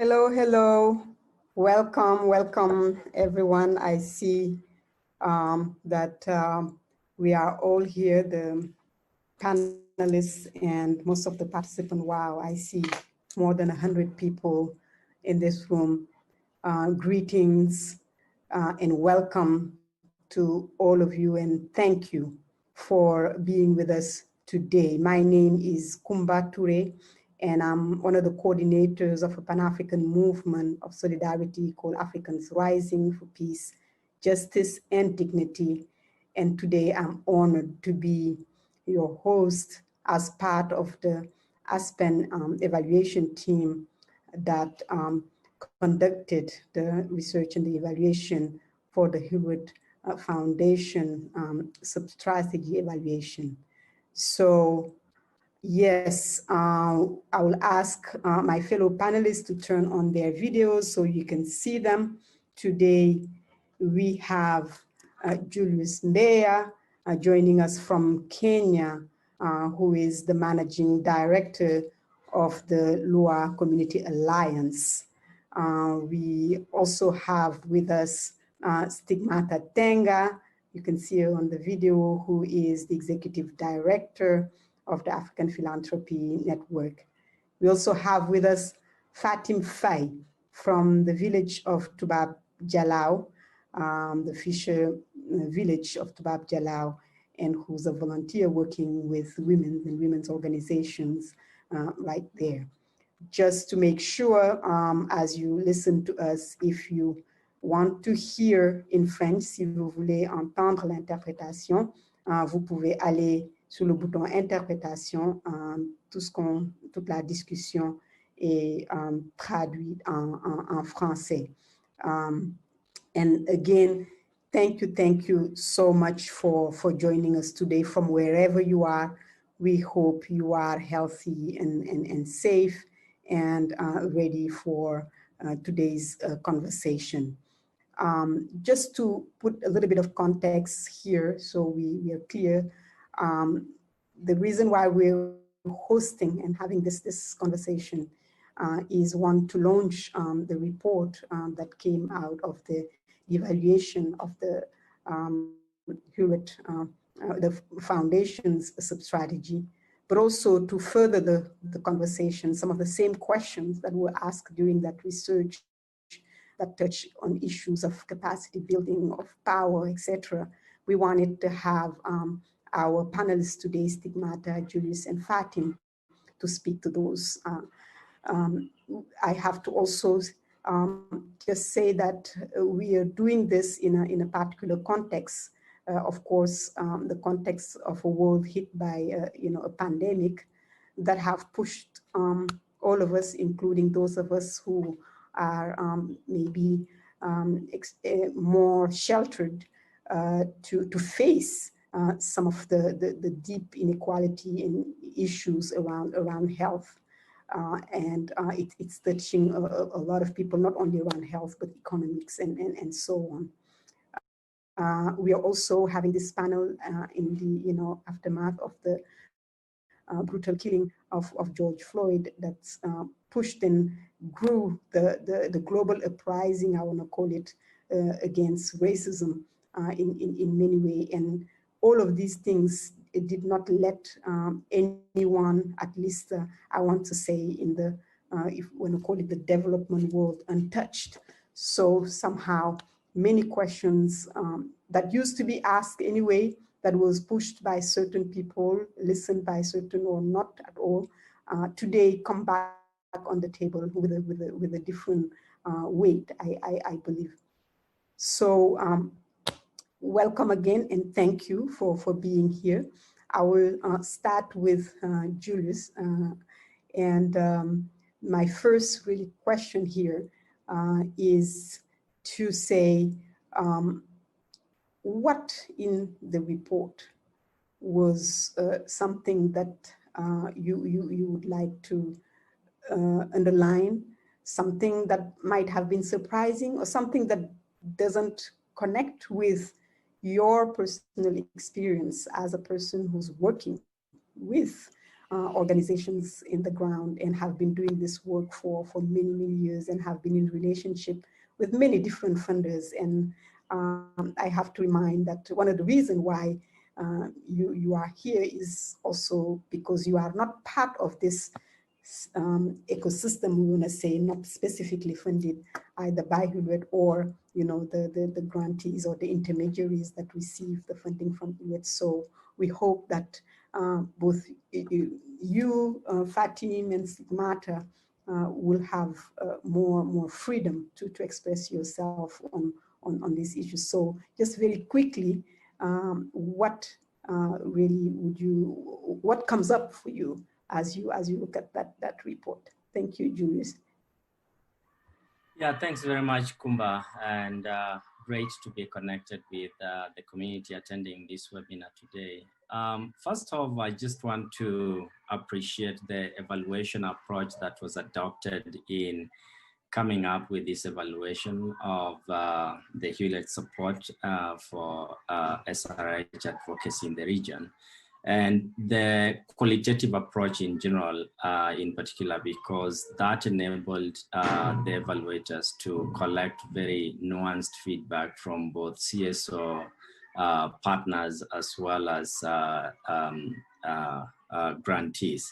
Hello, hello. Welcome, everyone. I see that we are all here, the panelists and most of the participants. Wow, I see more than 100 people in this room. Greetings and welcome to all of you, and thank you for being with us today. My name is Kumba Toure, and I'm one of the coordinators of a Pan-African movement of solidarity called Africans Rising for Peace, Justice, and Dignity. And today I'm honored to be your host as part of the Aspen evaluation team that conducted the research and the evaluation for the Hewlett Foundation sub-strategy evaluation. So yes, I will ask my fellow panelists to turn on their videos so you can see them. Today, we have Julius Mbeya joining us from Kenya, who is the managing director of the Lua Community Alliance. We also have with us Stigmata Tenga, you can see her on the video, who is the executive director of the African Philanthropy Network. We also have with us Fatim Faye from the village of Tubab Jalao, the fisher village of Tubab Jalao, and who's a volunteer working with women and women's organizations right there. Just to make sure, as you listen to us, if you want to hear in French, si vous voulez entendre l'interprétation, vous pouvez aller sur le bouton interprétation. Toute la discussion est traduite en français. And again, thank you so much for joining us today from wherever you are. We hope you are healthy and safe and ready for today's conversation. Just to put a little bit of context here so we are clear, the reason why we're hosting and having this conversation is one, to launch the report that came out of the evaluation of the Hewlett, the Foundation's sub-strategy, but also to further the conversation, some of the same questions that were asked during that research that touch on issues of capacity building, of power, etc. We wanted to have our panelists today, Stigmata, Julius, and Fatim, to speak to those. I have to also just say that we are doing this in a particular context. Of course, the context of a world hit by a pandemic that have pushed all of us, including those of us who are maybe more sheltered, to face some of the deep inequality and issues around health. It's touching a lot of people, not only around health, but economics and so on. We are also having this panel in the aftermath of the brutal killing of George Floyd that's pushed and grew the global uprising, I want to call it, against racism in many ways. And all of these things, it did not let anyone, at least I want to say, in the, if we want to call it the development world, untouched. So somehow many questions that used to be asked anyway, that was pushed by certain people, listened by certain or not at all, today come back on the table with a different weight, I believe. So welcome again, and thank you for being here. I will start with Julius. My first really question here is to say, what in the report was something that you would like to underline, something that might have been surprising, or something that doesn't connect with your personal experience as a person who's working with organizations in the ground and have been doing this work for many, many years and have been in relationship with many different funders. And I have to remind that one of the reasons why you are here is also because you are not part of this ecosystem, we want to say, not specifically funded either by Hewlett or, you know, the grantees or the intermediaries that receive the funding from Hewlett. So we hope that both you, Fatim, and Sigmata will have more freedom to express yourself on these issues. So just very quickly, what really what comes up for you as you look at that report? Thank you, Julius. Yeah, thanks very much, Kumba, and great to be connected with the community attending this webinar today. First off, I just want to appreciate the evaluation approach that was adopted in coming up with this evaluation of the Hewlett support for SRH advocacy in the region. And the qualitative approach in general, in particular, because that enabled the evaluators to collect very nuanced feedback from both CSO partners as well as grantees.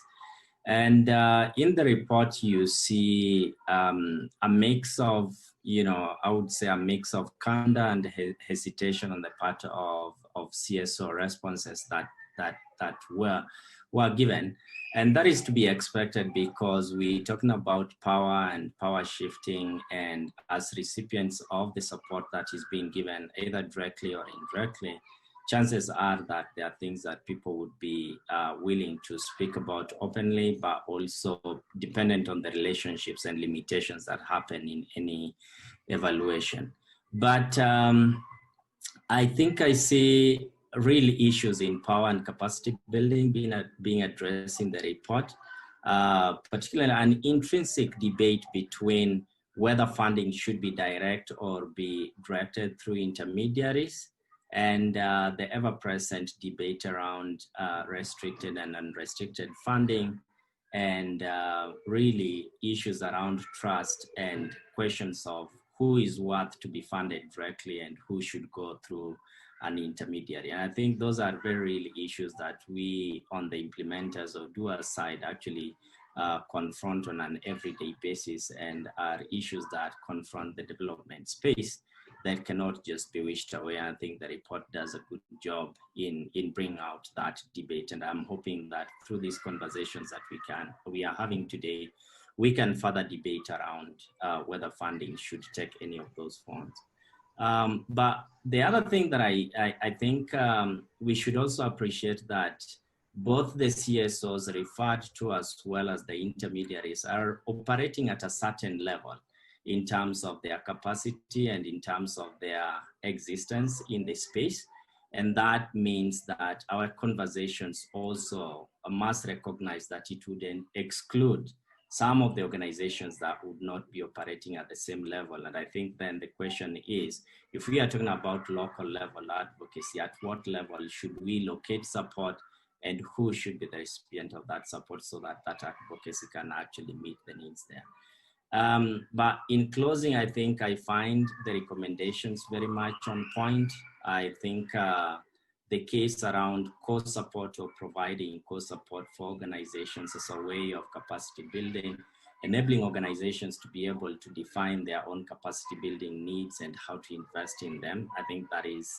And in the report, you see a mix of, I would say a mix of candor and hesitation on the part of CSO responses that were given. And that is to be expected because we're talking about power and power shifting, and as recipients of the support that is being given either directly or indirectly, chances are that there are things that people would be willing to speak about openly, but also dependent on the relationships and limitations that happen in any evaluation. But I think I see real issues in power and capacity building being addressed in the report, particularly an intrinsic debate between whether funding should be direct or be directed through intermediaries, and the ever-present debate around restricted and unrestricted funding, and really issues around trust and questions of who is worth to be funded directly and who should go through an intermediary. And I think those are very real issues that we on the implementers or doers side actually confront on an everyday basis, and are issues that confront the development space that cannot just be wished away. And I think the report does a good job in bringing out that debate. And I'm hoping that through these conversations that we are having today, we can further debate around whether funding should take any of those forms. But the other thing that I think we should also appreciate that both the CSOs referred to as well as the intermediaries are operating at a certain level in terms of their capacity and in terms of their existence in the space. And that means that our conversations also must recognize that it wouldn't exclude some of the organizations that would not be operating at the same level. And I think then the question is, if we are talking about local level advocacy, at what level should we locate support, and who should be the recipient of that support so that that advocacy can actually meet the needs there. But in closing, I think I find the recommendations very much on point. I think the case around co-support or providing co-support for organizations as a way of capacity building, enabling organizations to be able to define their own capacity building needs and how to invest in them. I think that is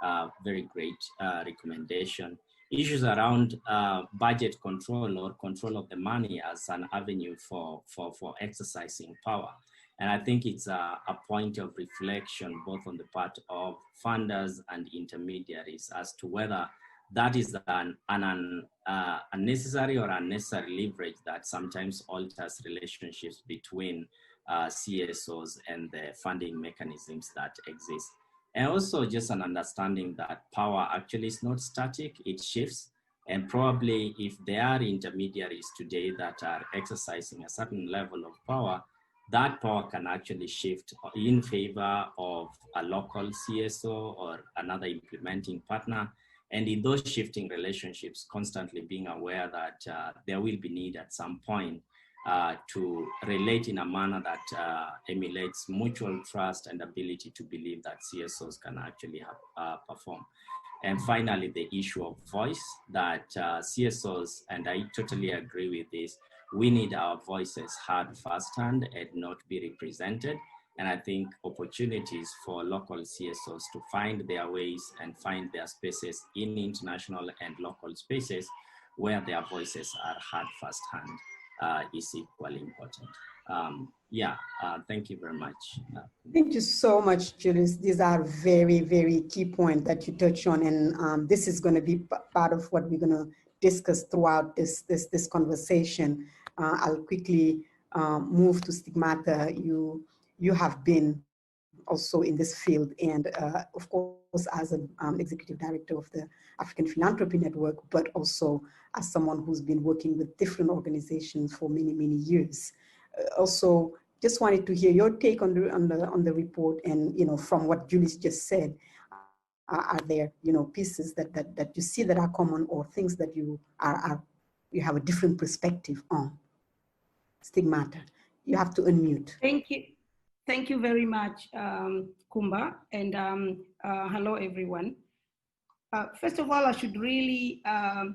a very great recommendation. Issues around budget control or control of the money as an avenue for exercising power. And I think it's a point of reflection, both on the part of funders and intermediaries, as to whether that is an unnecessary or unnecessary leverage that sometimes alters relationships between CSOs and the funding mechanisms that exist. And also just an understanding that power actually is not static, it shifts. And probably if there are intermediaries today that are exercising a certain level of power, that power can actually shift in favor of a local CSO or another implementing partner. And in those shifting relationships, constantly being aware that there will be need at some point to relate in a manner that emulates mutual trust and ability to believe that CSOs can actually perform. And finally, the issue of voice, that CSOs, and I totally agree with this, we need our voices heard firsthand and not be represented. And I think opportunities for local CSOs to find their ways and find their spaces in international and local spaces where their voices are heard firsthand is equally important. Thank you very much. Thank you so much, Julius. These are very, very key points that you touch on, and this is going to be part of what we're going to discuss throughout this conversation. I'll quickly move to Stigmata. You have been also in this field, and of course, as an executive director of the African Philanthropy Network, but also as someone who's been working with different organizations for many, many years. Also, just wanted to hear your take on the report, and from what Julius just said, are there pieces that you see that are common, or things that you have a different perspective on? Stigmata, you have to unmute. Thank you very much, Kumba, and hello everyone. First of all, I should really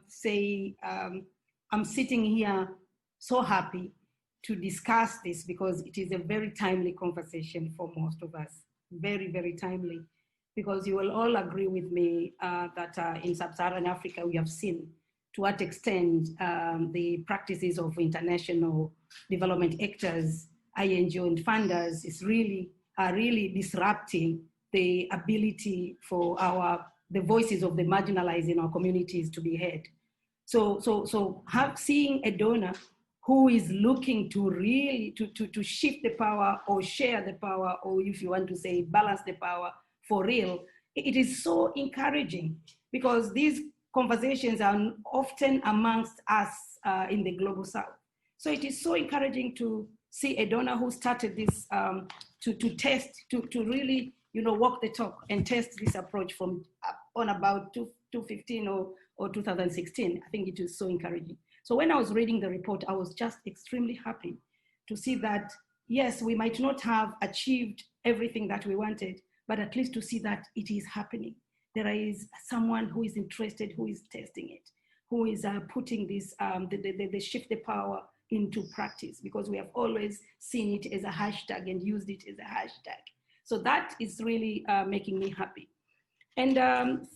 say I'm sitting here so happy to discuss this, because it is a very timely conversation for most of us. Very, very timely, because you will all agree with me that in Sub-Saharan Africa, we have seen to what extent the practices of international development actors, INGO and funders is really disrupting the ability for the voices of the marginalized in our communities to be heard. So seeing a donor who is looking to really to shift the power, or share the power, or if you want to say balance the power for real, it is so encouraging, because these conversations are often amongst us in the global south. So it is so encouraging to see a donor who started this to test, to really walk the talk and test this approach from on about 2015 or 2016. I think it is so encouraging. So when I was reading the report, I was just extremely happy to see that, yes, we might not have achieved everything that we wanted, but at least to see that it is happening. There is someone who is interested, who is testing it, who is putting this, the shift the power into practice, because we have always seen it as a hashtag and used it as a hashtag. So that is really making me happy. And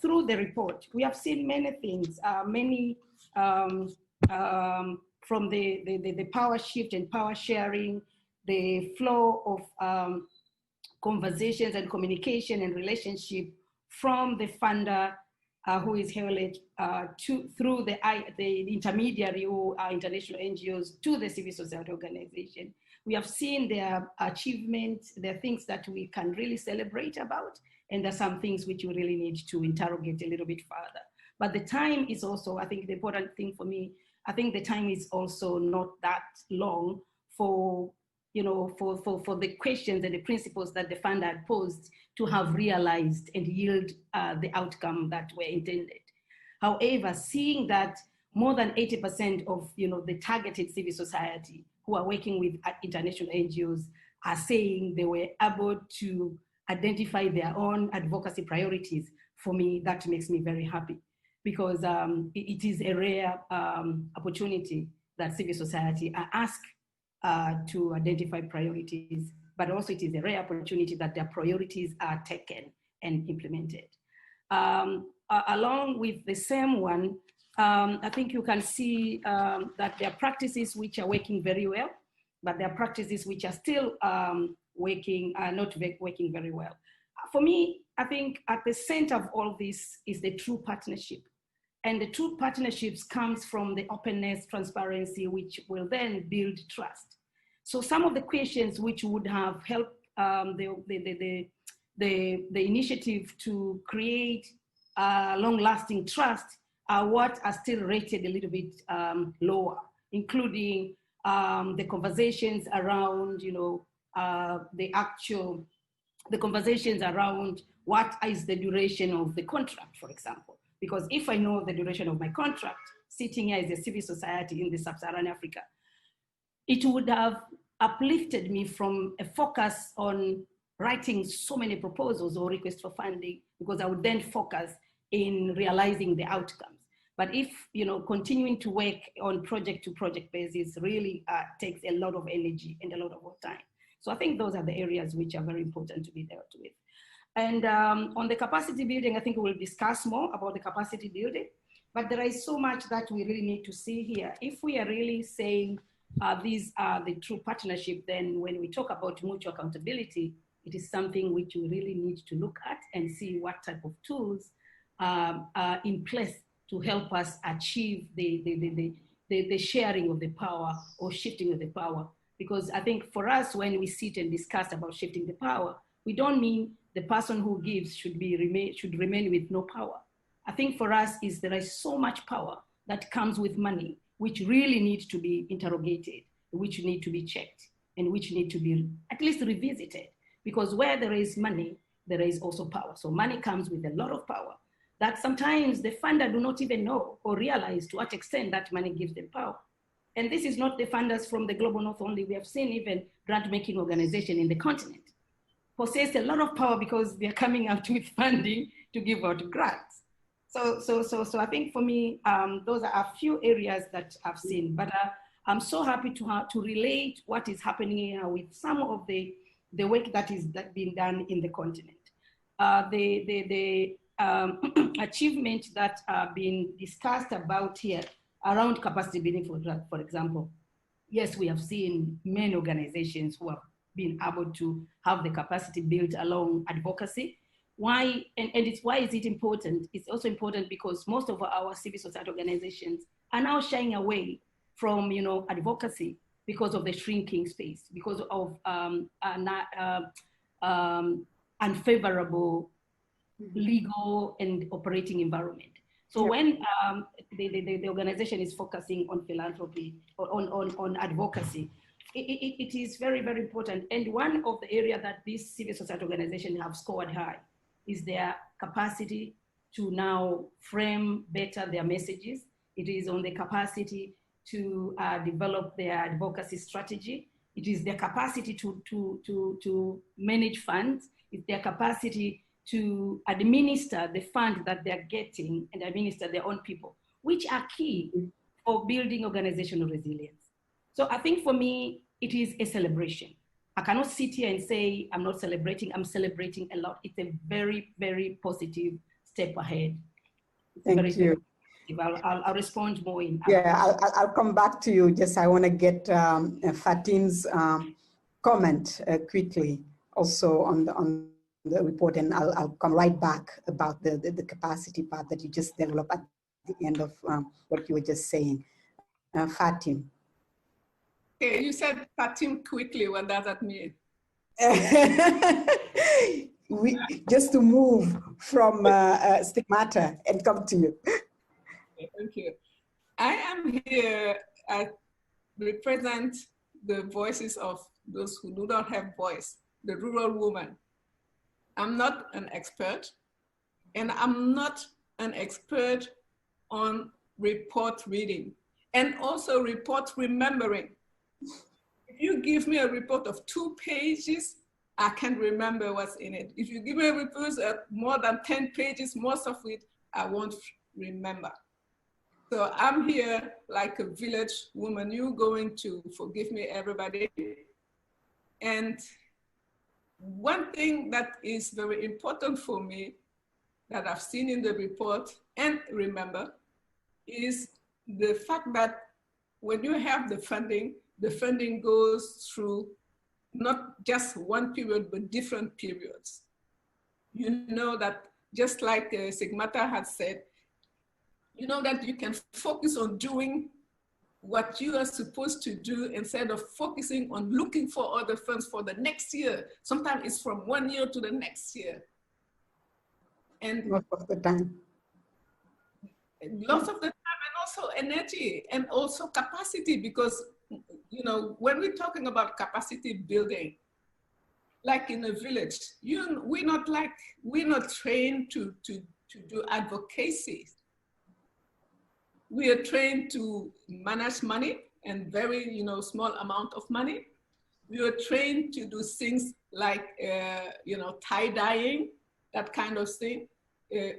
through the report, we have seen many things, from the power shift and power sharing, the flow of conversations and communication and relationship from the funder who is held through the intermediary who are international NGOs to the civil society organization. We have seen their achievements, there are things that we can really celebrate about, and there are some things which we really need to interrogate a little bit further. But the time is also, I think the important thing for me, I think the time is also not that long for for the questions and the principles that the funder had posed to have realized and yield the outcome that were intended. However, seeing that more than 80% of the targeted civil society who are working with international NGOs are saying they were able to identify their own advocacy priorities, for me, that makes me very happy, because it is a rare opportunity that civil society are asked to identify priorities, but also it is a rare opportunity that their priorities are taken and implemented. Along with the same one, I think you can see that there are practices which are working very well, but there are practices which are still not working very well. For me, I think at the center of all this is the true partnership. And the true partnerships comes from the openness, transparency, which will then build trust. So some of the questions which would have helped the initiative to create long-lasting trust are what are still rated a little bit lower, including the conversations around, the conversations around what is the duration of the contract, for example. Because if I know the duration of my contract, sitting here as a civil society in the sub-Saharan Africa, it would have uplifted me from a focus on writing so many proposals or requests for funding, because I would then focus in realizing the outcomes. But if, continuing to work on project to project basis really takes a lot of energy and a lot of time. So I think those are the areas which are very important to be dealt with. And on the capacity building, I think we'll discuss more about the capacity building, but there is so much that we really need to see here. If we are really saying these are the true partnership, then when we talk about mutual accountability, it is something which we really need to look at and see what type of tools are in place to help us achieve the sharing of the power or shifting of the power. Because I think for us, when we sit and discuss about shifting the power, we don't mean the person who gives should remain with no power. I think for us there is so much power that comes with money, which really needs to be interrogated, which need to be checked, and which need to be at least revisited. Because where there is money, there is also power. So money comes with a lot of power that sometimes the funder do not even know or realize to what extent that money gives them power. And this is not the funders from the Global North only. We have seen even grant-making organizations in the continent possess a lot of power because they're coming out with funding to give out grants. So I think for me, those are a few areas that I've seen, but I'm so happy to relate what is happening here with some of the work that is being done in the continent. The achievement that are being discussed about here around capacity building, for example, yes, we have seen many organizations who have been able to have the capacity built along advocacy. Why? And why is it important? It's also important because most of our civil society organizations are now shying away from advocacy because of the shrinking space, because of unfavorable legal and operating environment. So when the organization is focusing on philanthropy or on advocacy, it is very, very important. And one of the areas that these civil society organizations have scored high is their capacity to now frame better their messages. It is on the capacity to develop their advocacy strategy. It is their capacity to manage funds. It's their capacity to administer the funds that they're getting and administer their own people, which are key for building organizational resilience. So I think for me, it is a celebration. I cannot sit here and say I'm not celebrating. I'm celebrating a lot. It's a very, very positive step ahead. Thank you. I'll respond more in. Yeah, I'll come back to you. Just I want to get Fatim's comment quickly also on the report, and I'll come right back about the capacity part that you just developed at the end of what you were just saying. Fatim. Okay, you said Fatim quickly. What does that mean? Just to move from stigmata and come to you. Okay, thank you. I am here to represent the voices of those who do not have voice, the rural woman. I'm not an expert, and I'm not an expert on report reading and also report remembering. If you give me a report of 2 pages, I can't remember what's in it. If you give me a report of more than 10 pages, most of it I won't remember. So I'm here like a village woman. You're going to forgive me, everybody. And one thing that is very important for me that I've seen in the report and remember is the fact that when you have the funding goes through not just one period, but different periods. You know that just like Sigmata had said, you know that you can focus on doing what you are supposed to do instead of focusing on looking for other funds for the next year. Sometimes it's from one year to the next year. And most of the time. Lots of the time, and also energy and also capacity, because when we're talking about capacity building, like in a village, we're not trained to to do advocacy. We are trained to manage money and very, small amount of money. We are trained to do things like, tie-dyeing, that kind of thing,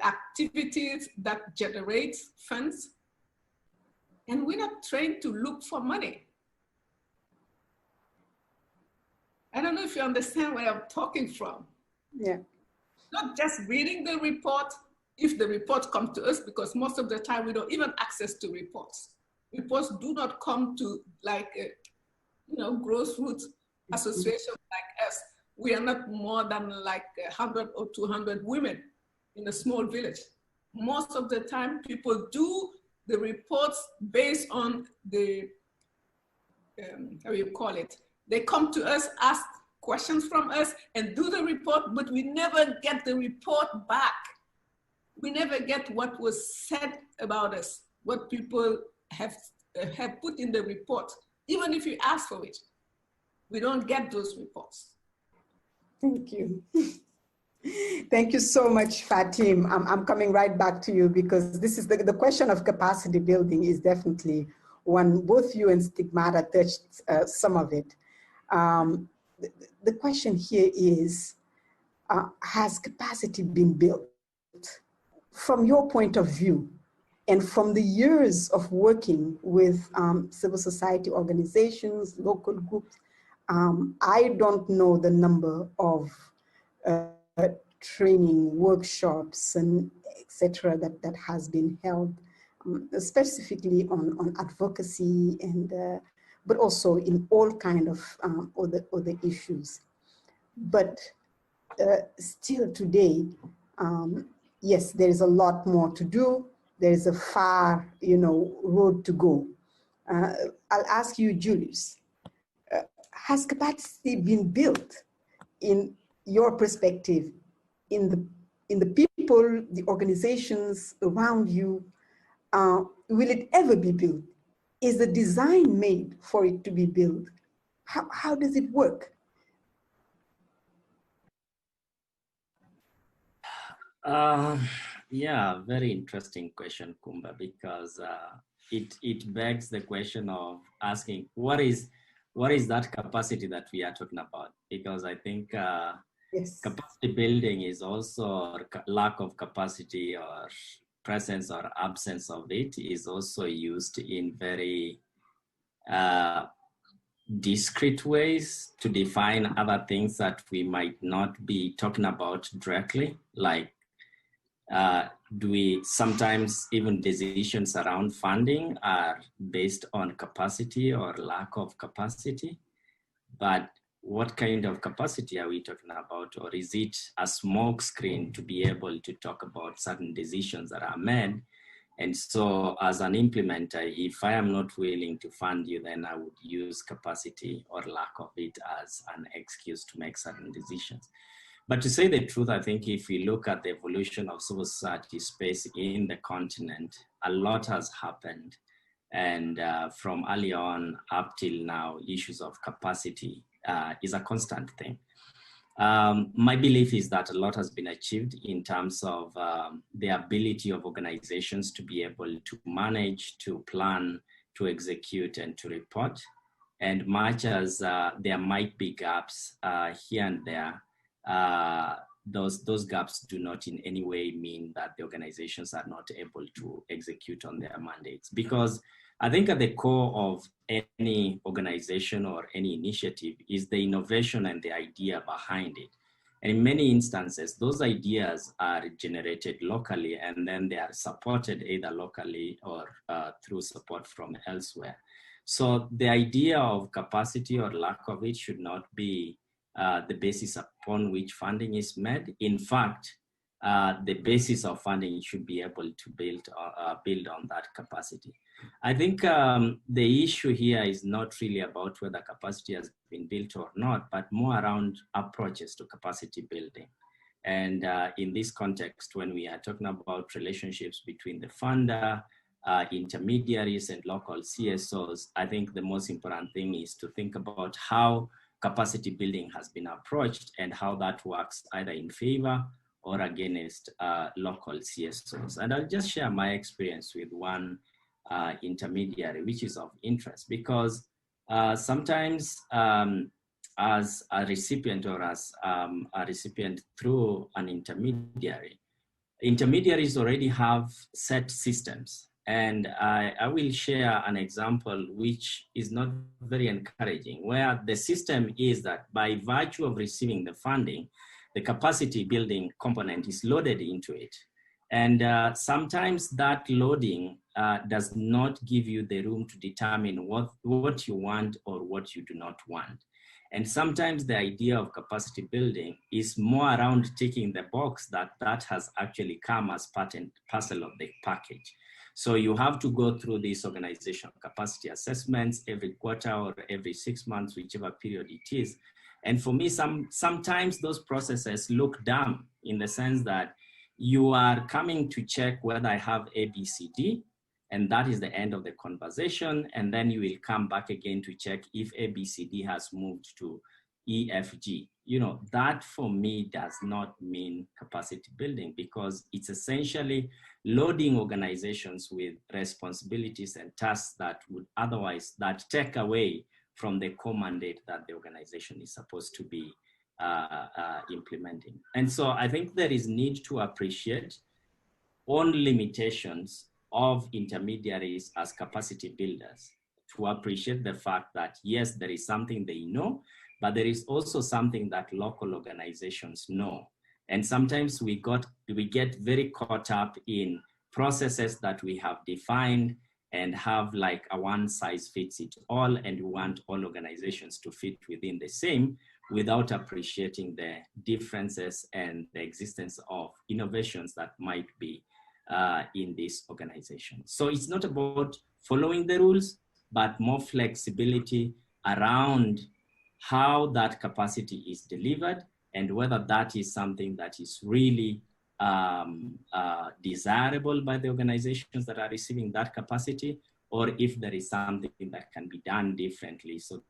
activities that generate funds. And we're not trained to look for money. I don't know if you understand where I'm talking from. Yeah. Not just reading the report, if the report comes to us, because most of the time we don't even access to reports. Reports do not come to like, grassroots associations like us. We are not more than like 100 or 200 women in a small village. Most of the time people do the reports based on the, how you call it? They come to us, ask questions from us and do the report, but we never get the report back. We never get what was said about us, what people have put in the report. Even if you ask for it, we don't get those reports. Thank you. Thank you so much, Fatim. I'm coming right back to you because this is the question of capacity building is definitely one, both you and Stigmata touched some of it. The question here is, has capacity been built? From your point of view, and from the years of working with civil society organizations, local groups, I don't know the number of training workshops and etc. that has been held, specifically on advocacy and but also in all kind of other issues. But still today, yes, there is a lot more to do. There is a far, road to go. I'll ask you, Julius, has capacity been built in your perspective, in the people, the organizations around you? Will it ever be built? Is the design made for it to be built? How does it work? Yeah, very interesting question, Kumba, because it begs the question of asking what is that capacity that we are talking about? Because I think Yes. capacity building is also lack of capacity or presence or absence of it is also used in very discrete ways to define other things that we might not be talking about directly, like do we sometimes even decisions around funding are based on capacity or lack of capacity, but what kind of capacity are we talking about? Or is it a smoke screen to be able to talk about certain decisions that are made? And so as an implementer, if I am not willing to fund you, then I would use capacity or lack of it as an excuse to make certain decisions. But to say the truth, I think if we look at the evolution of civil society space in the continent, a lot has happened. And from early on up till now, issues of capacity is a constant thing. My belief is that a lot has been achieved in terms of the ability of organizations to be able to manage, to plan, to execute, and to report. And much as there might be gaps here and there, those gaps do not in any way mean that the organizations are not able to execute on their mandates. Because I think at the core of any organization or any initiative is the innovation and the idea behind it. And in many instances, those ideas are generated locally and then they are supported either locally or through support from elsewhere. So the idea of capacity or lack of it should not be the basis upon which funding is made. In fact, the basis of funding should be able to build on that capacity. I think the issue here is not really about whether capacity has been built or not, but more around approaches to capacity building. And in this context, when we are talking about relationships between the funder, intermediaries and local CSOs, I think the most important thing is to think about how capacity building has been approached and how that works either in favor or against local CSOs. And I'll just share my experience with one intermediary, which is of interest, because sometimes as a recipient or as a recipient through an intermediary, intermediaries already have set systems. And I will share an example which is not very encouraging, where the system is that by virtue of receiving the funding, the capacity building component is loaded into it. And sometimes that loading does not give you the room to determine what you want or what you do not want. And sometimes the idea of capacity building is more around ticking the box that has actually come as part and parcel of the package. So you have to go through these organizational capacity assessments every quarter or every 6 months, whichever period it is. And for me, sometimes those processes look dumb in the sense that you are coming to check whether I have A, B, C, D, and that is the end of the conversation. And then you will come back again to check if A, B, C, D has moved to E, F, G. You know, that for me does not mean capacity building, because it's essentially loading organizations with responsibilities and tasks that would otherwise, that take away from the core mandate that the organization is supposed to be implementing. And so I think there is need to appreciate on limitations of intermediaries as capacity builders, to appreciate the fact that yes, there is something they know, but there is also something that local organizations know. And sometimes we get very caught up in processes that we have defined and have like a one size fits it all, and we want all organizations to fit within the same, without appreciating the differences and the existence of innovations that might be in this organization. So it's not about following the rules, but more flexibility around how that capacity is delivered and whether that is something that is really desirable by the organizations that are receiving that capacity, or if there is something that can be done differently so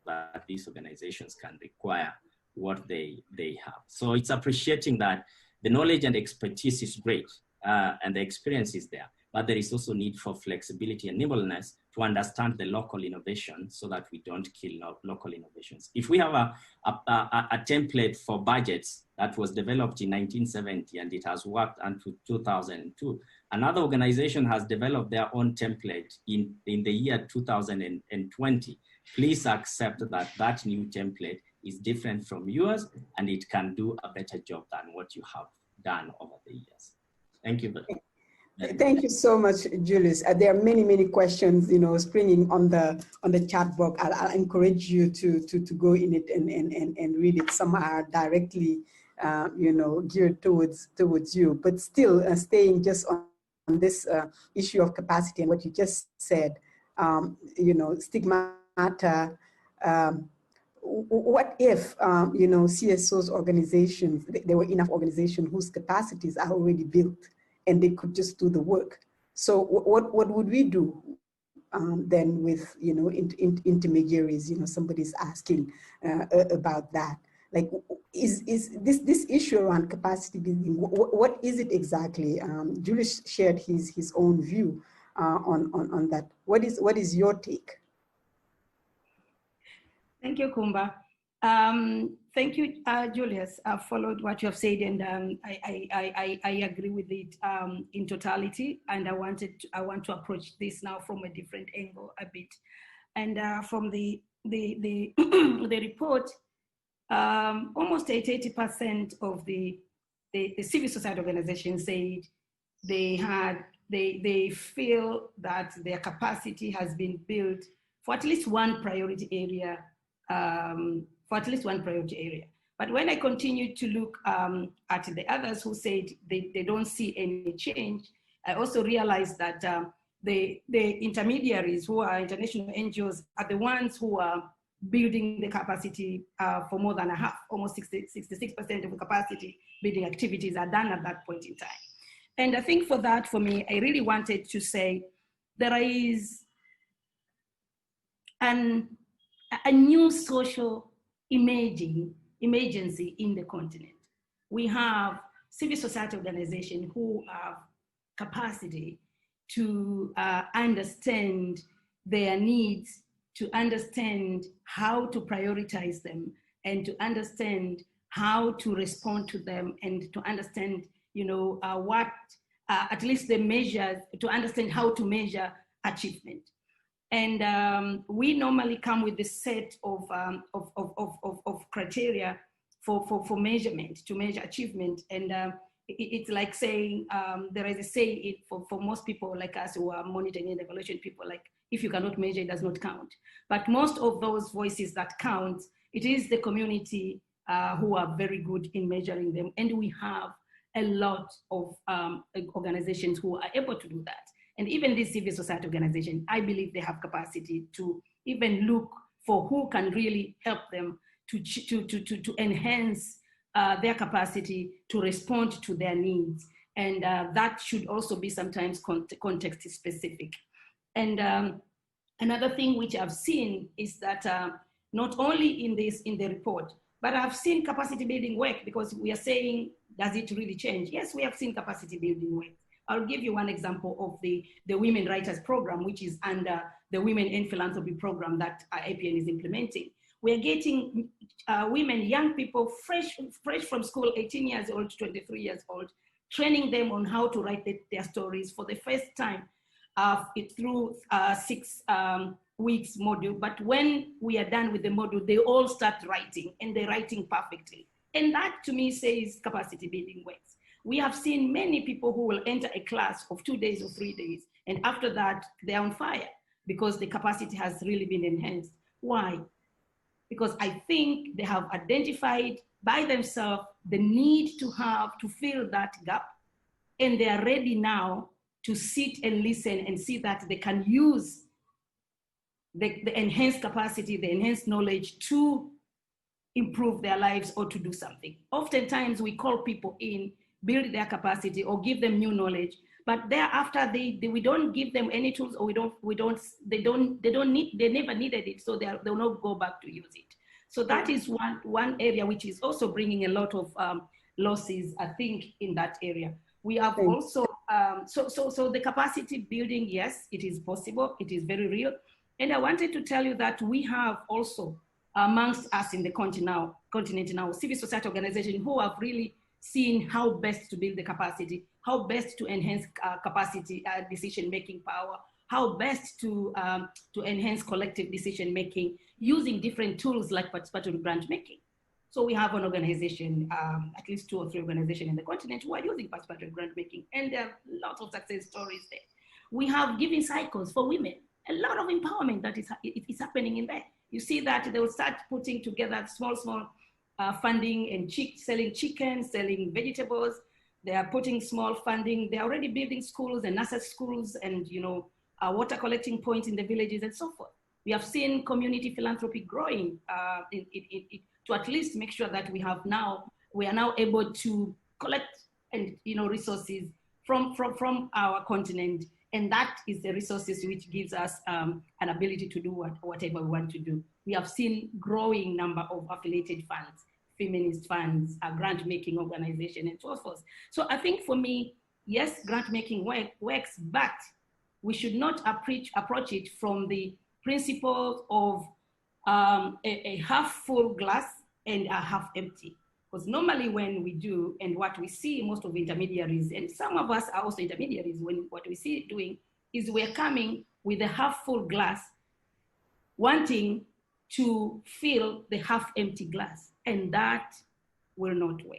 that these organizations can require what they have. So it's appreciating that the knowledge and expertise is great and the experience is there, but there is also need for flexibility and nimbleness to understand the local innovation so that we don't kill local innovations. If we have a template for budgets that was developed in 1970 and it has worked until 2002, another organization has developed their own template in the year 2020. Please accept that that new template is different from yours and it can do a better job than what you have done over the years. Thank you. Thank you so much, Julius. There are many, many questions, springing on the chat box. I'll encourage you to go in it and read it. Some are directly, geared towards you, but still staying just on this issue of capacity and what you just said. Stigmata. What if, CSOs organizations, there were enough organizations whose capacities are already built and they could just do the work? So what would we do then with, intermediaries? Somebody's asking about that. Like, is this issue around capacity building, what is it exactly? Julius shared his own view on that. What is your take? Thank you, Kumba. Thank you, Julius. I followed what you have said, and I agree with it in totality. And I want to approach this now from a different angle a bit. And from the report, almost 80% of the civil society organizations said they feel that their capacity has been built for at least one priority area. But when I continued to look at the others who said they don't see any change, I also realized that the intermediaries, who are international NGOs, are the ones who are building the capacity for more than a half, almost 66% of the capacity building activities are done at that point in time. And I think for me, I really wanted to say there is a new social emergency in the continent. we have civil society organizations who have capacity to understand their needs, to understand how to prioritize them, and to understand how to respond to them, and to understand, what at least the measures, to understand how to measure achievement. And we normally come with a set of criteria for measurement, to measure achievement. And it's like saying, there is a saying for most people like us who are monitoring and evaluation people, like, if you cannot measure, it does not count. But most of those voices that count, it is the community who are very good in measuring them. And we have a lot of organizations who are able to do that. And even these civil society organizations, I believe they have capacity to even look for who can really help them to enhance their capacity to respond to their needs. And that should also be sometimes context specific. And another thing which I've seen is that not only in the report, but I've seen capacity building work, because we are saying, does it really change? Yes, we have seen capacity building work. I'll give you one example of the Women Writers Program, which is under the Women in Philanthropy Program that APN is implementing. We're getting women, young people, fresh from school, 18 years old to 23 years old, training them on how to write their stories for the first time through 6 weeks module. But when we are done with the module, they all start writing, and they're writing perfectly. And that to me says capacity building works. We have seen many people who will enter a class of 2 days or 3 days, and after that, they're on fire because the capacity has really been enhanced. Why? Because I think they have identified by themselves the need to fill that gap, and they are ready now to sit and listen and see that they can use the enhanced capacity, the enhanced knowledge to improve their lives or to do something. Oftentimes we call people in, build their capacity or give them new knowledge, but thereafter we don't give them any tools, or they never needed it, so they'll not go back to use it. So that is one area which is also bringing a lot of losses, I think, in that area. We have also so the capacity building, yes, it is possible, it is very real. And I wanted to tell you that we have also amongst us in the continent now, civil society organizations who have really seen how best to build the capacity, how best to enhance capacity, decision-making power, how best to enhance collective decision-making using different tools like participatory grant making. So we have an organization, at least 2 or 3 organizations in the continent who are using participatory grant making, and there are lots of success stories there. We have giving cycles for women, a lot of empowerment that is happening in there. You see that they will start putting together small funding and selling chicken, selling vegetables. They are putting small funding. They're already building schools and nursery schools and water collecting points in the villages and so forth. We have seen community philanthropy growing to at least make sure that we are now able to collect and resources from our continent, and that is the resources which gives us an ability to do whatever we want to do. We have seen growing number of affiliated funds, feminist funds, grant making organization, and so forth. So I think for me, yes, grant making works, but we should not approach it from the principle of a half full glass and a half empty. Because normally when we do, and what we see most of intermediaries, and some of us are also intermediaries, when what we see doing is we're coming with a half full glass, wanting to fill the half empty glass, and that will not work.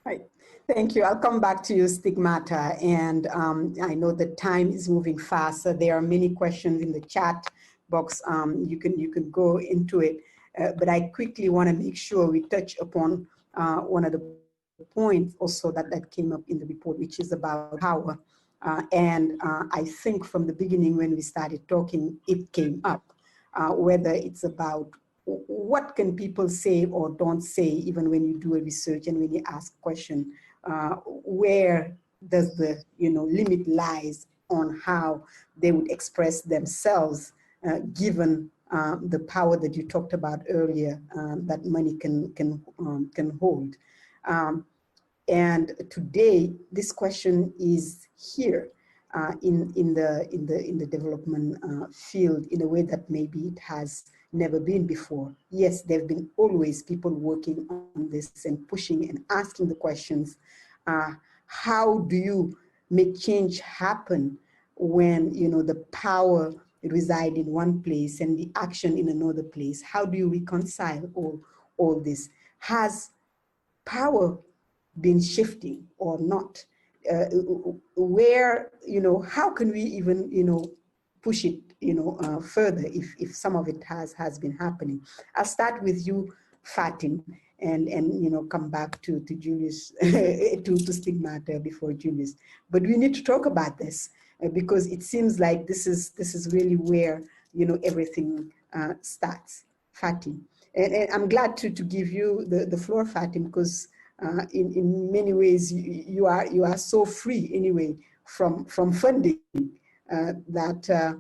Right. Thank you. I'll come back to you, Stigmata. And I know the time is moving fast, so there are many questions in the chat box. You can go into it. But I quickly want to make sure we touch upon one of the points also that came up in the report, which is about power. And I think from the beginning when we started talking, it came up, whether it's about what can people say or don't say, even when you do a research and when you ask a question, where does the limit lies on how they would express themselves, given the power that you talked about earlier, that money can hold. And today, this question is here in the development field in a way that maybe it has never been before. Yes, there have been always people working on this and pushing and asking the questions. How do you make change happen when the power reside in one place and the action in another place? How do you reconcile all this? Has power been shifting or not? Where, how can we even, push it, further if some of it has been happening? I'll start with you, Fatim, and come back to Julius, to Stigmata before Julius. But we need to talk about this because it seems like this is really where, everything starts. Fatim. And I'm glad to give you the floor, Fatim, because in many ways you are so free anyway from funding that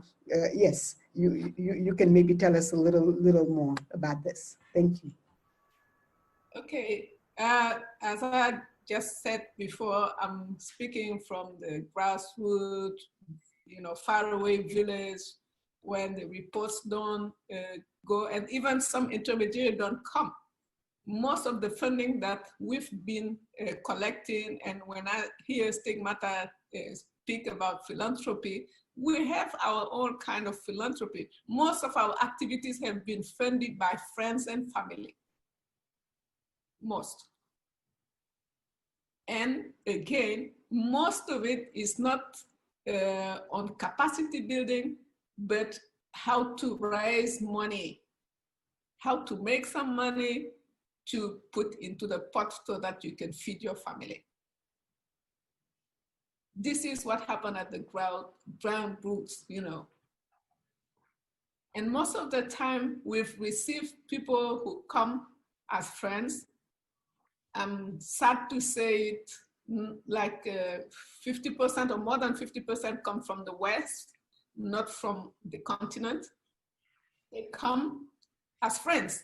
yes, you can maybe tell us a little more about this. Thank you. Okay, as I just said before, I'm speaking from the grassroots, faraway village where the reports don't go, and even some intermediary don't come. Most of the funding that we've been collecting, and when I hear Stigmata speak about philanthropy, we have our own kind of philanthropy. Most of our activities have been funded by friends and family. Most. And again, most of it is not on capacity building, but how to raise money, how to make some money to put into the pot so that you can feed your family. This is what happened at the ground roots, And most of the time we've received people who come as friends. I'm sad to say it, like 50% or more than 50% come from the West, not from the continent. They come as friends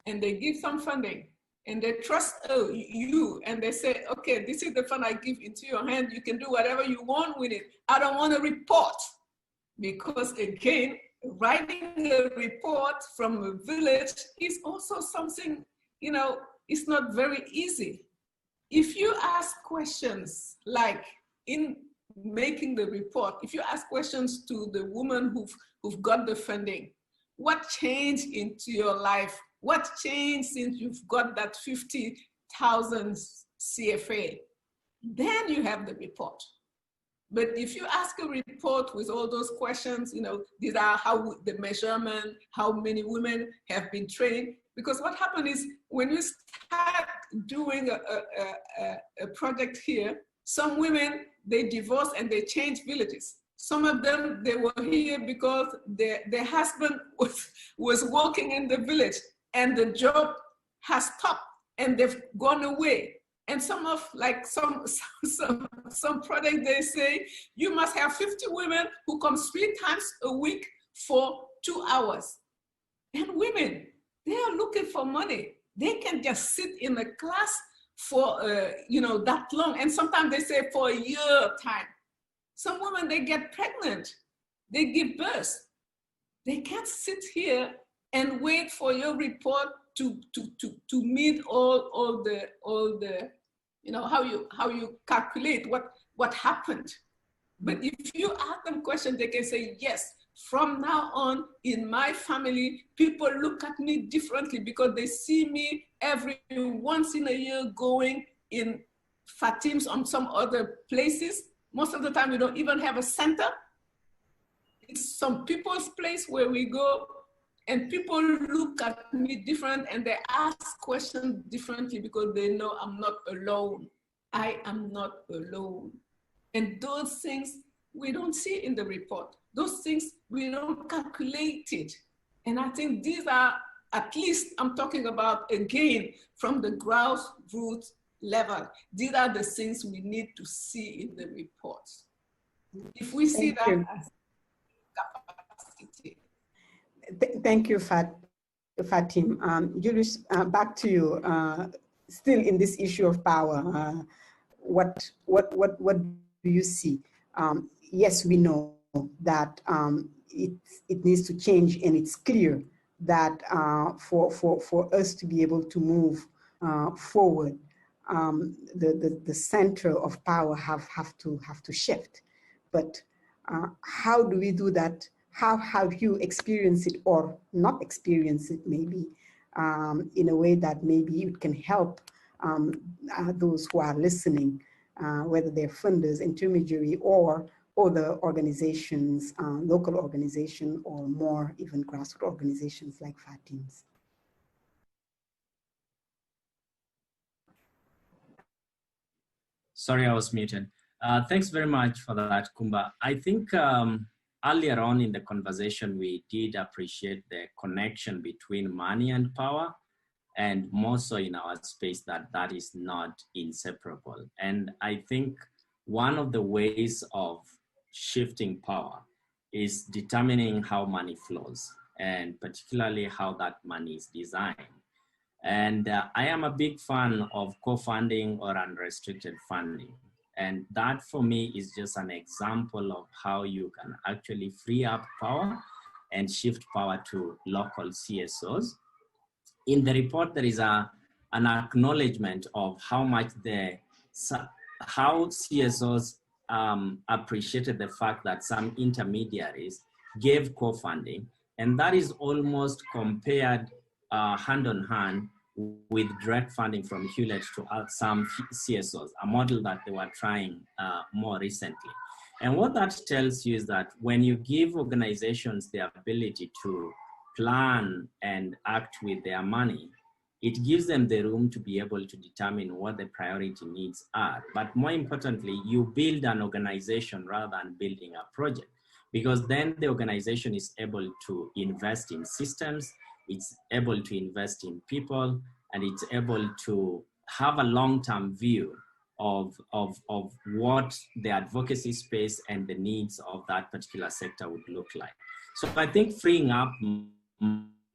and they give some funding and they trust you and they say, okay, this is the fund I give into your hand. You can do whatever you want with it. I don't want to report, because again, writing a report from a village is also something, it's not very easy. If you ask questions, like in making the report, if you ask questions to the women who've got the funding, what changed into your life? What changed since you've got that 50,000 CFA? Then you have the report. But if you ask a report with all those questions, these are how the measurement, how many women have been trained. Because what happened is when you start doing a project here, some women, they divorce and they change villages. Some of them, they were here because their husband was working in the village and the job has stopped and they've gone away. And some projects, they say, you must have 50 women who come 3 times a week for 2 hours. And women, they are looking for money. They can just sit in a class for, that long. And sometimes they say for a year time. Some women, they get pregnant. They give birth. They can't sit here and wait for your report to meet all the how you calculate what happened. But if you ask them questions, they can say, yes, from now on in my family, people look at me differently because they see me every once in a year going in Fatims on some other places. Most of the time we don't even have a center. It's some people's place where we go and people look at me different and they ask questions differently because they know I'm not alone. I am not alone. And those things we don't see in the report. Those things we don't calculate it. And I think these are, at least I'm talking about again, from the grassroots level. These are the things we need to see in the reports. If we see that as capacity. Thank you, Fatim. Julius, back to you. still in this issue of power, what do you see? Yes, we know that it needs to change, and it's clear that for us to be able to move forward, the center of power have to shift. But how do we do that? How have you experienced it or not experienced it maybe in a way that maybe it can help those who are listening, whether they're funders, intermediary, or other organizations, local organization, or more even grassroots organizations like FATIMS? Sorry, I was muted. Thanks very much for that, Kumba. I think earlier on in the conversation, we did appreciate the connection between money and power, and more so in our space that is not inseparable. And I think one of the ways of shifting power is determining how money flows, and particularly how that money is designed. And I am a big fan of co-funding or unrestricted funding. And that for me is just an example of how you can actually free up power and shift power to local CSOs. In the report, there is an acknowledgement of how much how CSOs appreciated the fact that some intermediaries gave co-funding, and that is almost compared hand on hand with direct funding from Hewlett to some CSOs, a model that they were trying more recently. And what that tells you is that when you give organizations the ability to plan and act with their money, it gives them the room to be able to determine what the priority needs are. But more importantly, you build an organization rather than building a project, because then the organization is able to invest in systems, it's able to invest in people, and it's able to have a long-term view of what the advocacy space and the needs of that particular sector would look like. So I think freeing up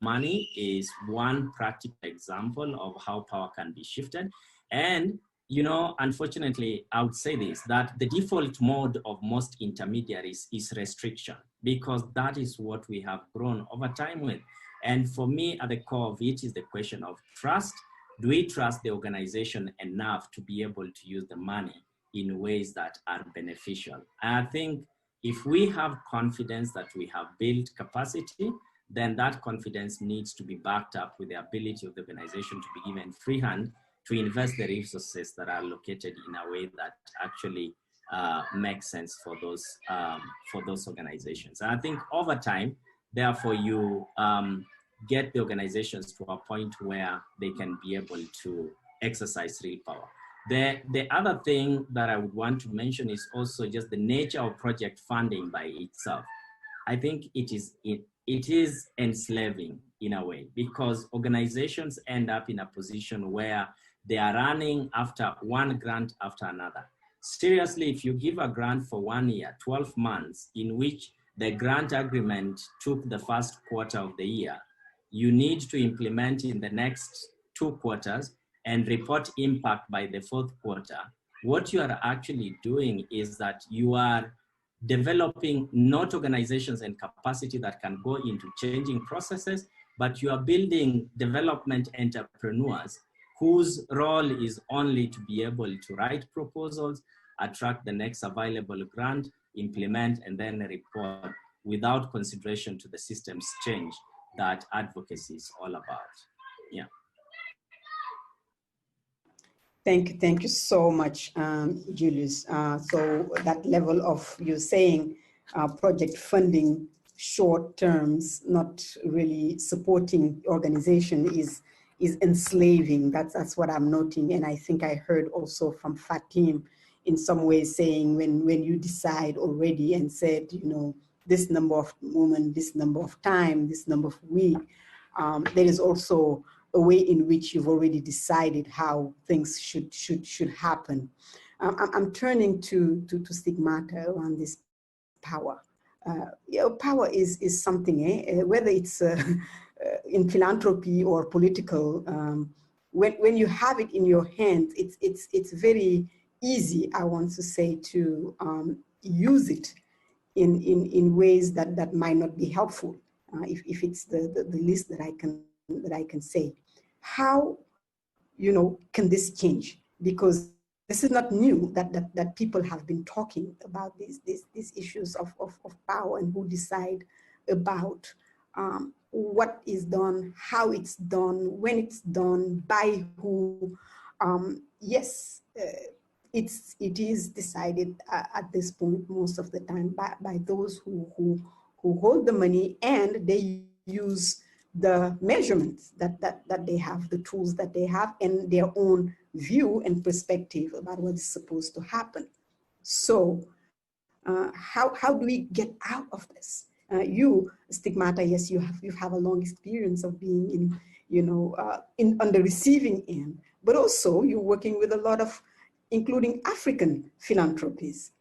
money is one practical example of how power can be shifted. And, you know, unfortunately, I would say this, that the default mode of most intermediaries is restriction, because that is what we have grown over time with. And for me, at the core of it is the question of trust. Do we trust the organization enough to be able to use the money in ways that are beneficial? And I think if we have confidence that we have built capacity, then that confidence needs to be backed up with the ability of the organization to be given free hand to invest the resources that are located in a way that actually makes sense for those organizations. And I think over time, therefore, you get the organizations to a point where they can be able to exercise real power. The other thing that I would want to mention is also just the nature of project funding by itself. I think it is enslaving in a way, because organizations end up in a position where they are running after one grant after another. Seriously, if you give a grant for 1 year, 12 months, in which the grant agreement took the first quarter of the year, you need to implement in the next 2 quarters and report impact by the 4th quarter. What you are actually doing is that you are developing not organizations and capacity that can go into changing processes, but you are building development entrepreneurs whose role is only to be able to write proposals, attract the next available grant, implement, and then report without consideration to the systems change that advocacy is all about. Yeah. Thank you so much, Julius. So that level of you saying project funding, short terms, not really supporting organization is enslaving. That's what I'm noting, and I think I heard also from Fatim in some ways saying when you decide already and said, you know, this number of women, this number of time, this number of week, there is also a way in which you've already decided how things should happen. I'm turning to Stigmata around this power. You know, power is something, whether it's in philanthropy or political when you have it in your hands, it's very easy, I want to say, to use it in ways that might not be helpful, if it's the least that I can say. How, can this change? Because this is not new that people have been talking about these issues of power and who decide about what is done, how it's done, when it's done, by who. Yes, it is decided at this point most of the time by those who hold the money, and they use the measurements that they have, the tools that they have, and their own view and perspective about what is supposed to happen. So how do we get out of this? You, Stigmata, yes, you have a long experience of being on the receiving end, but also you're working with a lot of, including African philanthropies.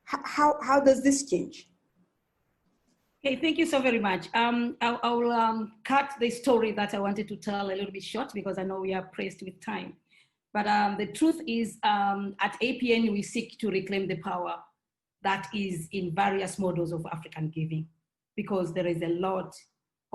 How does this change? Okay, thank you so very much. I'll cut the story that I wanted to tell a little bit short because I know we are pressed with time. But the truth is, at APN, we seek to reclaim the power that is in various models of African giving, because there is a lot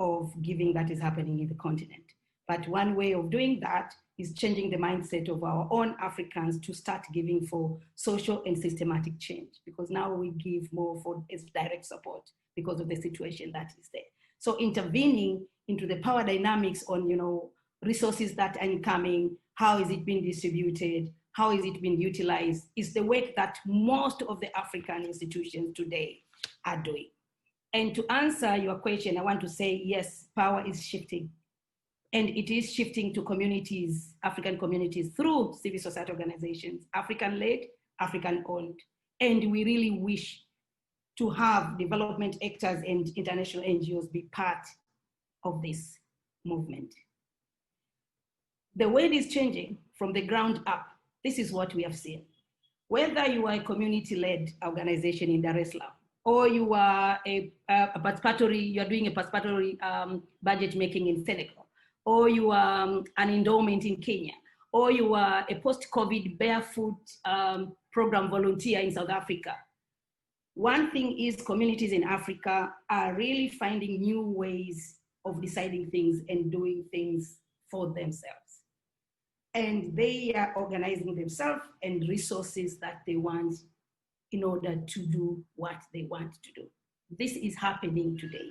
of giving that is happening in the continent. But one way of doing that is changing the mindset of our own Africans to start giving for social and systematic change, because now we give more for as direct support because of the situation that is there. So intervening into the power dynamics on, resources that are incoming, how is it being distributed, how is it being utilized, is the work that most of the African institutions today are doing. And to answer your question, I want to say, yes, power is shifting. And it is shifting to communities, African communities, through civil society organizations, African-led, African-owned. And we really wish to have development actors and international NGOs be part of this movement. The world is changing from the ground up. This is what we have seen. Whether you are a community-led organization in Dar es Salaam, or you are a participatory, you are doing a participatory budget making in Senegal, or you are an endowment in Kenya, or you are a post-COVID barefoot program volunteer in South Africa. One thing is communities in Africa are really finding new ways of deciding things and doing things for themselves. And they are organizing themselves and resources that they want in order to do what they want to do. This is happening today.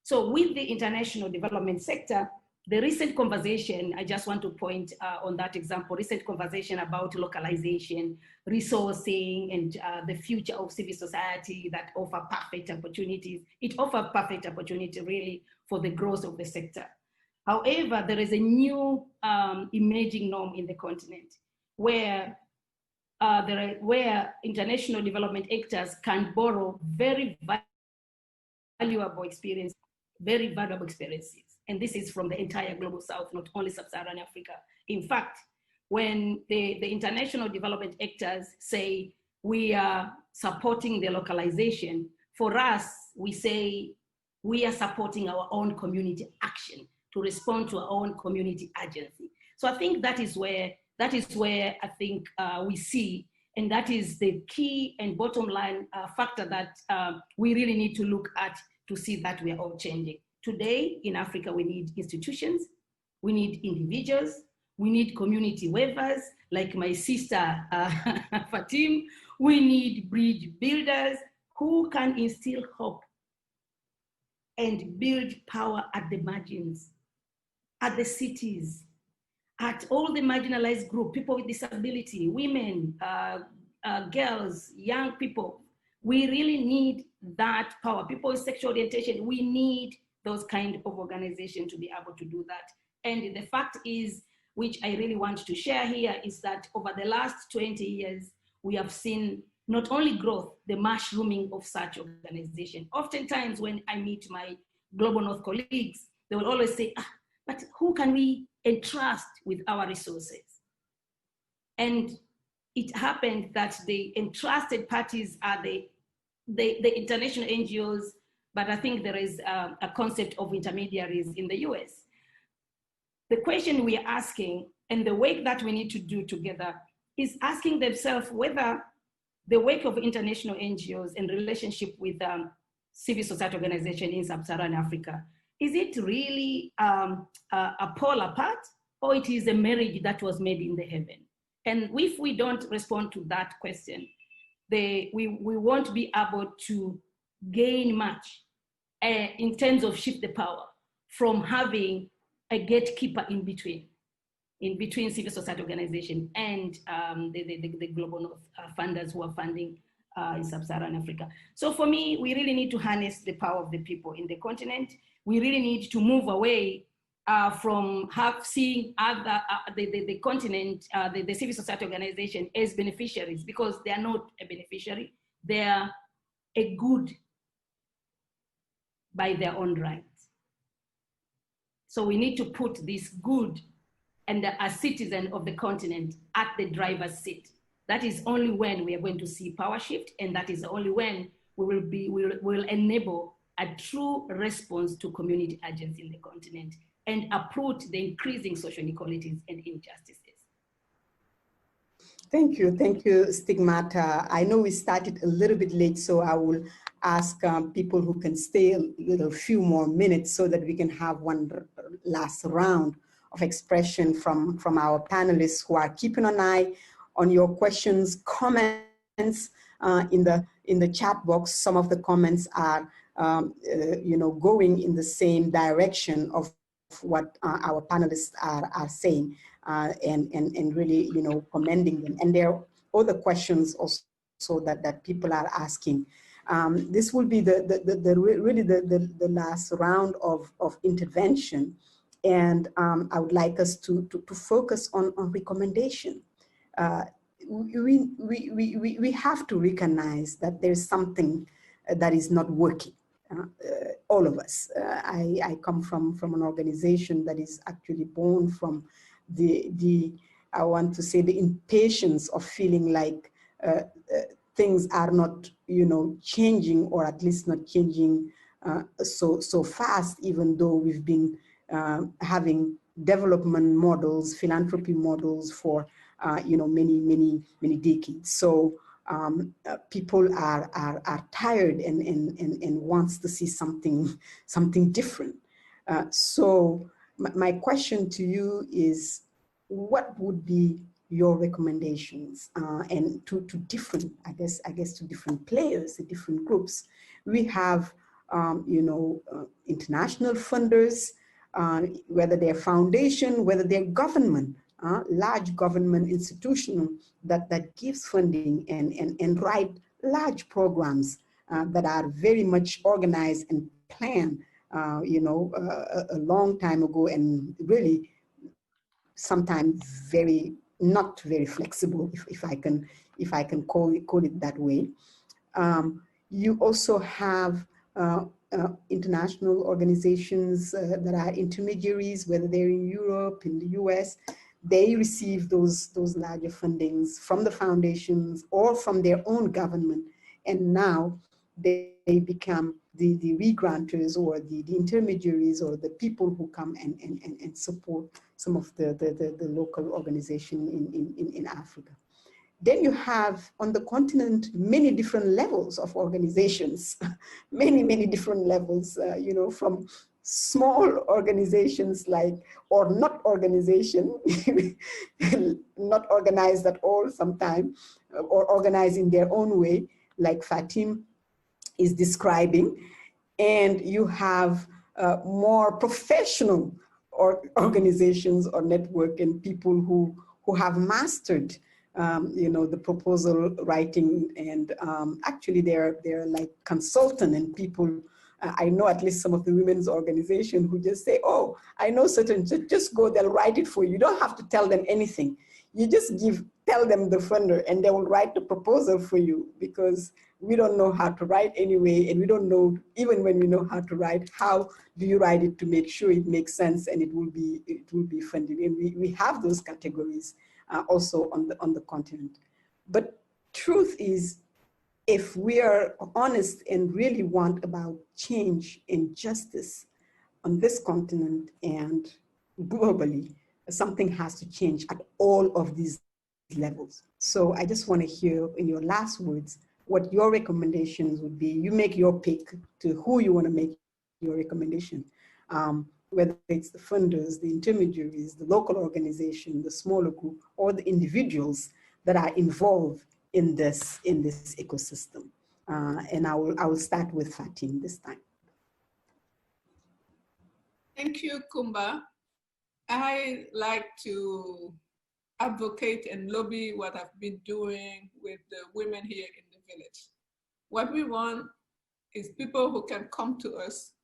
So with the international development sector, the recent conversation, I just want to point on that example, recent conversation about localization, resourcing, and the future of civil society that offer perfect opportunities. It offers perfect opportunity really for the growth of the sector. However, there is a new emerging norm in the continent where where international development actors can borrow very valuable experience, very valuable experiences. And this is from the entire global south, not only sub-Saharan Africa. In fact, when the international development actors say we are supporting the localization, for us, we say we are supporting our own community action to respond to our own community agency. So I think that is where I think we see, and that is the key and bottom line factor that we really need to look at to see that we are all changing. Today in Africa, we need institutions, we need individuals, we need community weavers, like my sister Fatim. We need bridge builders who can instill hope and build power at the margins, at the cities, at all the marginalized groups, people with disability, women, girls, young people. We really need that power. People with sexual orientation, we need those kind of organizations to be able to do that. And the fact is, which I really want to share here, is that over the last 20 years, we have seen not only growth, the mushrooming of such organizations. Oftentimes when I meet my Global North colleagues, they will always say, but who can we entrust with our resources? And it happened that the entrusted parties are the international NGOs, but I think there is a concept of intermediaries in the US. The question we are asking and the work that we need to do together is asking themselves whether the work of international NGOs and relationship with civil society organization in sub-Saharan Africa, is it really a pole apart, or it is a marriage that was made in the heaven? And if we don't respond to that question, we won't be able to gain much in terms of shift the power from having a gatekeeper in between civil society organization and the global North funders who are funding in sub-Saharan Africa. So for me, we really need to harness the power of the people in the continent. We really need to move away from seeing other, the continent, the civil society organization as beneficiaries, because they are not a beneficiary, they are a good by their own right. So we need to put this good and a citizen of the continent at the driver's seat. That is only when we are going to see power shift, and that is only when we will enable a true response to community agency in the continent and uproot the increasing social inequalities and injustices. Thank you, Stigmata. I know we started a little bit late, so I will ask people who can stay a few more minutes so that we can have one last round of expression from our panelists who are keeping an eye on your questions, comments in the chat box. Some of the comments are going in the same direction of what our panelists are saying, and really commending them. And there are other questions also that people are asking. This will be really the last round of intervention. And I would like us to focus on recommendation. We have to recognize that there's something that is not working. All of us. I come from an organization that is actually born from I want to say the impatience of feeling like things are not changing, or at least not changing so fast, even though we've been having development models, philanthropy models for many decades. So people are tired and wants to see something different. So my question to you is, what would be your recommendations and to different, I guess to different players, to different groups? We have international funders, whether they're foundation, whether they're government, large government institution that gives funding and write large programs that are very much organized and planned, a long time ago, and really sometimes not very flexible, if I can call it that way. You also have international organizations that are intermediaries, whether they're in Europe, in the US. They receive those larger fundings from the foundations or from their own government, and now they become the re-granters, or the intermediaries, or the people who come and support some of the local organization in Africa. Then you have on the continent many different levels of organizations, many different levels, from small organizations or not organization, not organized at all sometimes, or organized in their own way, like Fatim is describing. And you have more professional organizations or network, and people who have mastered the proposal writing, and actually they're like consultant and people. I know at least some of the women's organization who just say, oh, I know certain, just go, they'll write it for you. You don't have to tell them anything. You just tell them the funder, and they will write the proposal for you, because we don't know how to write anyway, and we don't know, even when we know how to write, how do you write it to make sure it makes sense and it will be funded. And we have those categories also on the continent. But truth is, if we are honest and really want about change and justice on this continent and globally, something has to change at all of these levels. So I just want to hear in your last words what your recommendations would be. You make your pick to who you want to make your recommendation, whether it's the funders, the intermediaries, the local organization, the smaller group, or the individuals that are involved in this ecosystem. And I will start with Fatim this time. Thank you, Kumba. I like to advocate and lobby what I've been doing with the women here in the village. What we want is people who can come to us,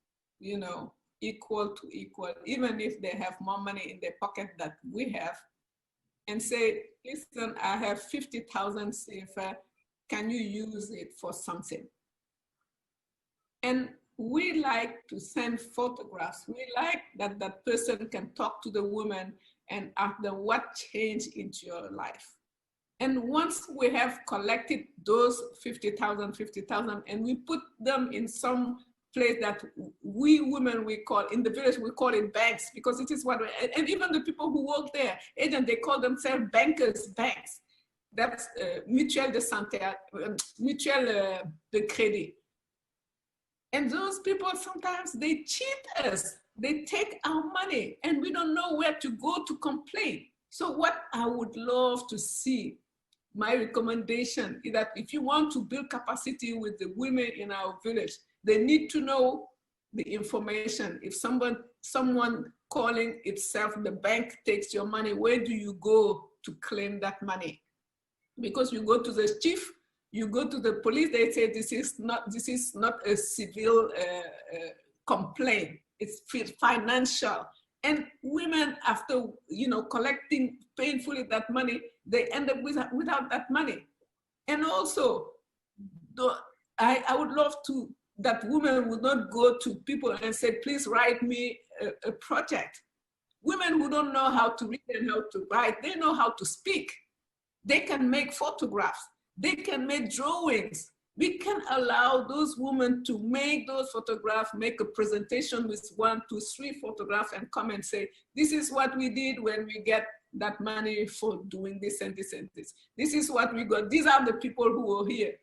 you know, equal to equal, even if they have more money in their pocket that we have, and say, listen, I have 50,000 CFA, can you use it for something? And we like to send photographs. We like that that person can talk to the woman and ask them what changed into your life. And once we have collected those 50,000, and we put them in some place that we women, we call, in the village, we call it banks, because it is what, and even the people who work there, agents, they call themselves bankers, banks. That's mutuelle de santé, mutuelle de crédit. And those people, sometimes they cheat us. They take our money and we don't know where to go to complain. So what I would love to see, my recommendation is that if you want to build capacity with the women in our village, they need to know the information. If someone calling itself the bank takes your money, where do you go to claim that money? Because you go to the chief, you go to the police, they say this is not a civil complaint, it's financial. And women, after collecting painfully that money, they end up without that money. And also, I would love that women would not go to people and say, please write me a project. Women who don't know how to read and how to write, they know how to speak. They can make photographs. They can make drawings. We can allow those women to make those photographs, make a presentation with 1, 2, 3 photographs and come and say, this is what we did when we get that money for doing this and this and this. This is what we got. These are the people who are here.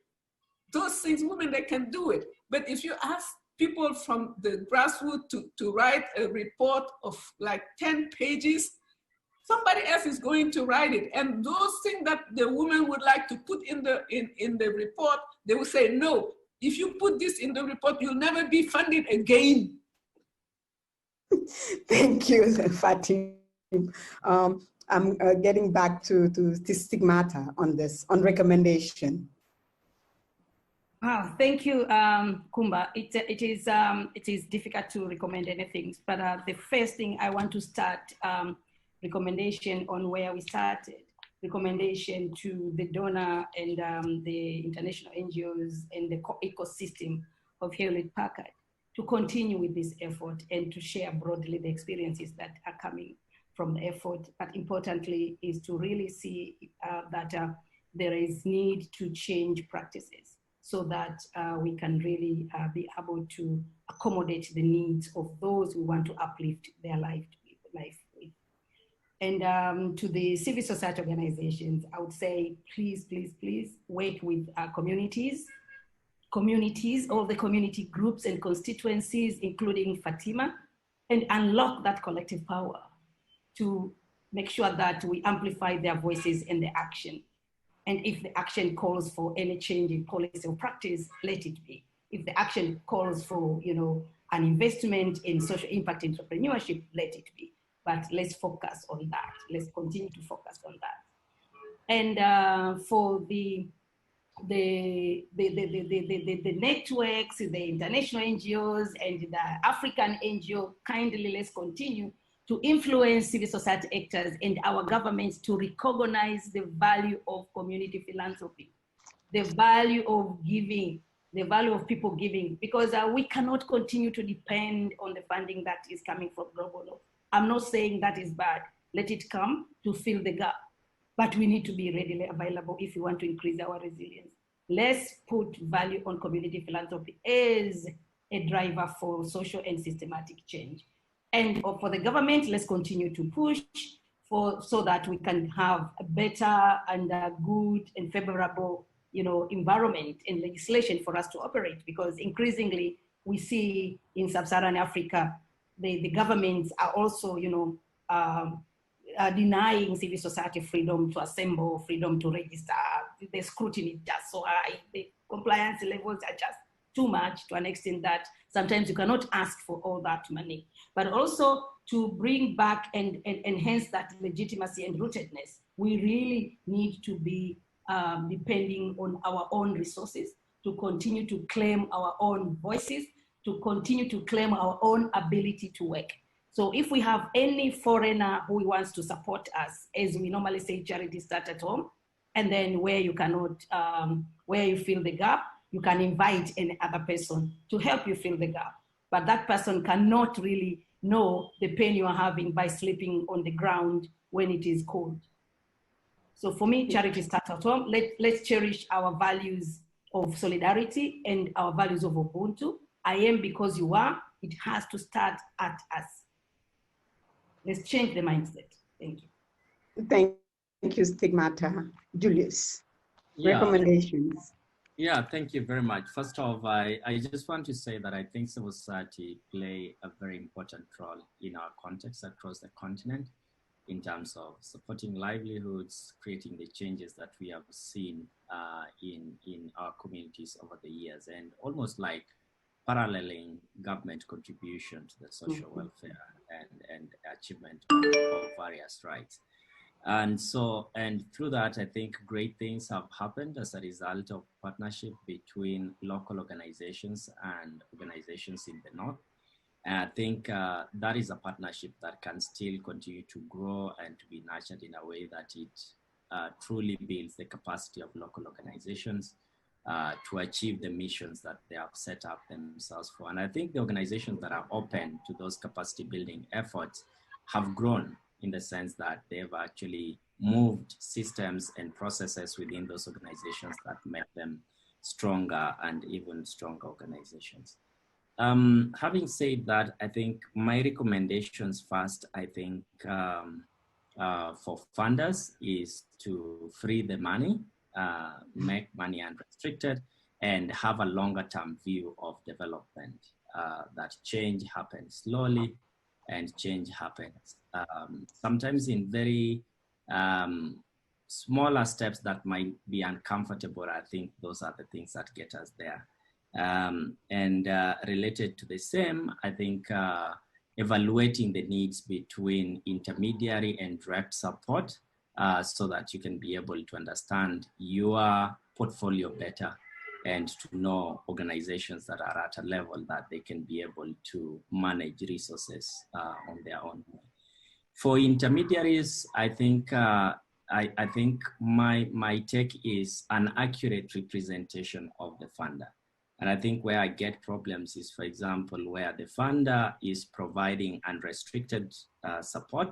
Those things, women, they can do it. But if you ask people from the grassroots to write a report of like 10 pages, somebody else is going to write it. And those things that the woman would like to put in the report, they will say, no, if you put this in the report, you'll never be funded again. Thank you, Fatim. I'm getting back to Stigmata on this, on recommendation. Wow, thank you, Kumba. It is difficult to recommend anything, but the first thing I want to start recommendation on where we started, recommendation to the donor and the international NGOs and the ecosystem of Hewlett-Packard to continue with this effort and to share broadly the experiences that are coming from the effort. But importantly is to really see that there is need to change practices so that we can really be able to accommodate the needs of those who want to uplift their life with. And to the civil society organizations, I would say, please, please, please work with our communities, all the community groups and constituencies, including Fatima, and unlock that collective power to make sure that we amplify their voices and their action. And if the action calls for any change in policy or practice, let it be. If the action calls for, an investment in social impact entrepreneurship, let it be. But let's focus on that. Let's continue to focus on that. And for the networks, the international NGOs and the African NGO, kindly let's continue to influence civil society actors and our governments to recognize the value of community philanthropy, the value of giving, the value of people giving, because we cannot continue to depend on the funding that is coming from global north. I'm not saying that is bad. Let it come to fill the gap. But we need to be readily available if we want to increase our resilience. Let's put value on community philanthropy as a driver for social and systematic change. And for the government, let's continue to push so that we can have a better and a good and favorable, environment and legislation for us to operate. Because increasingly we see in sub-Saharan Africa, the governments are also, denying civil society freedom to assemble, freedom to register. The scrutiny is just so high. The compliance levels are just too much, to an extent that sometimes you cannot ask for all that money. But also to bring back and enhance that legitimacy and rootedness, we really need to be depending on our own resources, to continue to claim our own voices, to continue to claim our own ability to work. So if we have any foreigner who wants to support us, as we normally say, charity start at home, and then where you cannot, where you fill the gap, you can invite any other person to help you fill the gap. But that person cannot really know the pain you are having by sleeping on the ground when it is cold. So for me, charity starts at home. Let's cherish our values of solidarity and our values of Ubuntu. I am because you are. It has to start at us. Let's change the mindset. Thank you. Thank you, Stigmata. Julius, recommendations. Yeah, thank you very much. First of all, I just want to say that I think civil society play a very important role in our context across the continent in terms of supporting livelihoods, creating the changes that we have seen in our communities over the years, and almost like paralleling government contribution to the social welfare and achievement of various rights. And through that, I think great things have happened as a result of partnership between local organizations and organizations in the North. And I think that is a partnership that can still continue to grow and to be nurtured in a way that it truly builds the capacity of local organizations to achieve the missions that they have set up themselves for. And I think the organizations that are open to those capacity building efforts have grown in the sense that they've actually moved systems and processes within those organizations that make them stronger and even stronger organizations. Having said that, I think my recommendations first, I think for funders is to free the money, make money unrestricted, and have a longer term view of development, that change happens slowly and change happens sometimes in very smaller steps that might be uncomfortable. I think those are the things that get us there. Related to the same, I think evaluating the needs between intermediary and direct support so that you can be able to understand your portfolio better and to know organizations that are at a level that they can be able to manage resources on their own. For intermediaries, I think I think my take is an accurate representation of the funder. And I think where I get problems is, for example, where the funder is providing unrestricted support,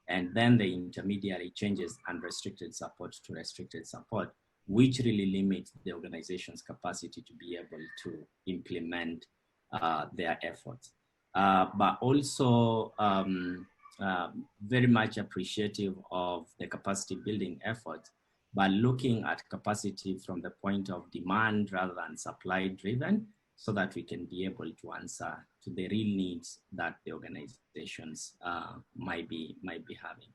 and then the intermediary changes unrestricted support to restricted support, which really limits the organization's capacity to be able to implement their efforts. But also very much appreciative of the capacity building efforts, but looking at capacity from the point of demand rather than supply driven, so that we can be able to answer to the real needs that the organizations might be having.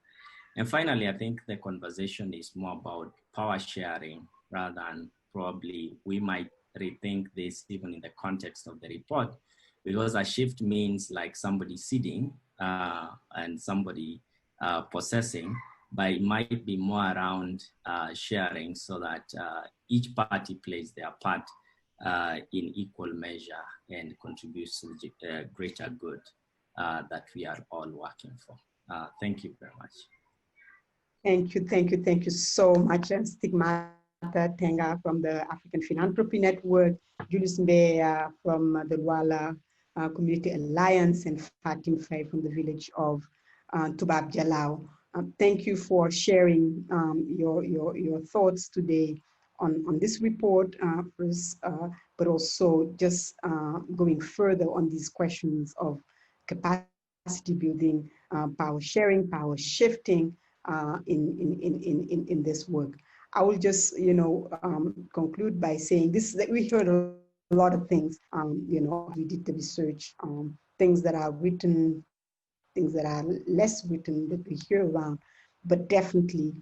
And finally, I think the conversation is more about power sharing rather than probably we might rethink this even in the context of the report, because a shift means like somebody ceding and somebody possessing, but it might be more around sharing so that each party plays their part in equal measure and contributes to the greater good that we are all working for. Thank you very much. Thank you so much, Stigmata Tenga from the African Philanthropy Network, Julius Mbeya from the Luala Community Alliance, and Fatim Faye from the village of Tubab Jalao. Thank you for sharing your thoughts today on this report, but also just going further on these questions of capacity building, power sharing, power shifting, in this work. I will just, conclude by saying this, that we heard a lot of things, we did the research, things that are written, things that are less written that we hear around, but definitely,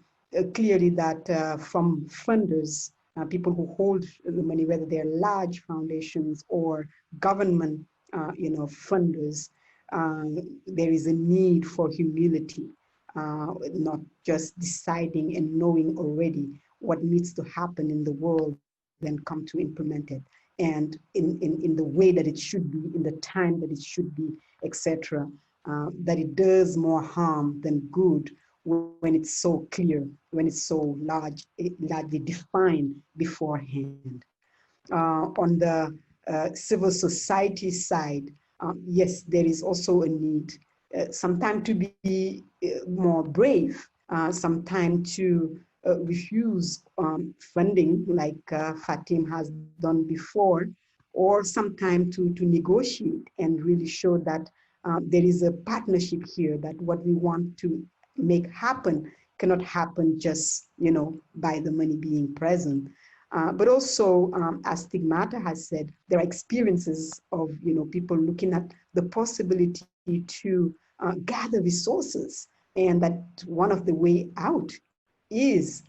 clearly that from funders, people who hold the money, whether they're large foundations or government, funders, uh, there is a need for humility, not just deciding and knowing already what needs to happen in the world, then come to implement it. And in the way that it should be, in the time that it should be, etc. That it does more harm than good when it's so clear, when it's so largely defined beforehand. On the civil society side, yes, there is also a need sometimes to be more brave, sometimes to refuse funding like Fatim has done before, or sometimes to negotiate and really show that there is a partnership here, that what we want to make happen cannot happen just, by the money being present. But also, as Stigmata has said, there are experiences of people looking at the possibility to gather resources, and that one of the way out is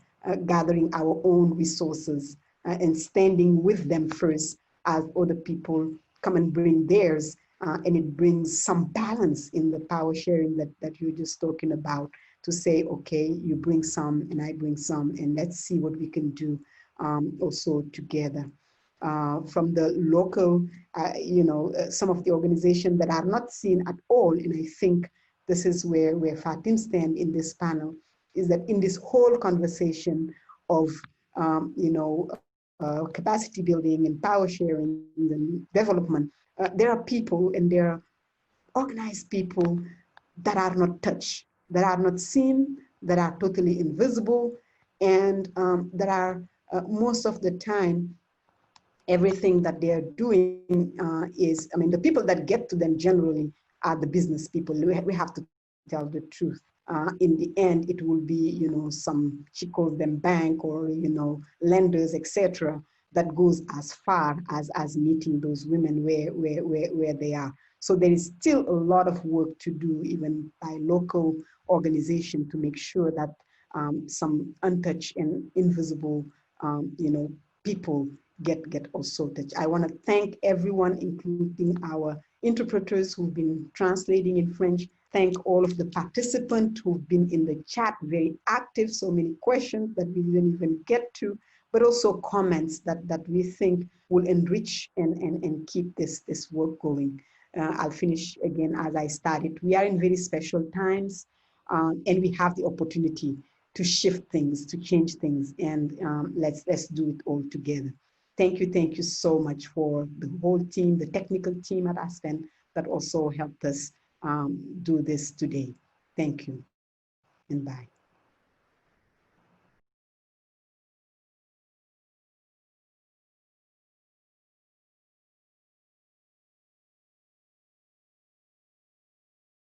gathering our own resources and standing with them first as other people come and bring theirs. And it brings some balance in the power sharing that you're just talking about, to say, okay, you bring some and I bring some, and let's see what we can do also together. From the local, some of the organizations that are not seen at all, and I think this is where Fatim stands in this panel, is that in this whole conversation of, capacity building and power sharing and development, there are people and there are organized people that are not touched, that are not seen, that are totally invisible, and that are most of the time, everything that they're doing is, I mean, the people that get to them generally are the business people. We have to tell the truth. In the end, it will be, some chicos, them bank, or, lenders, etc., that goes as far as meeting those women where they are. So there is still a lot of work to do, even by local organization, to make sure that some untouched and invisible, people get also touched. I want to thank everyone, including our interpreters who've been translating in French. Thank all of the participants who've been in the chat, very active, so many questions that we didn't even get to, but also comments that we think will enrich and keep this work going. I'll finish again as I started. We are in very special times, and we have the opportunity to shift things, to change things, and let's do it all together. Thank you so much for the whole team, the technical team at Aspen that also helped us do this today. Thank you, and bye.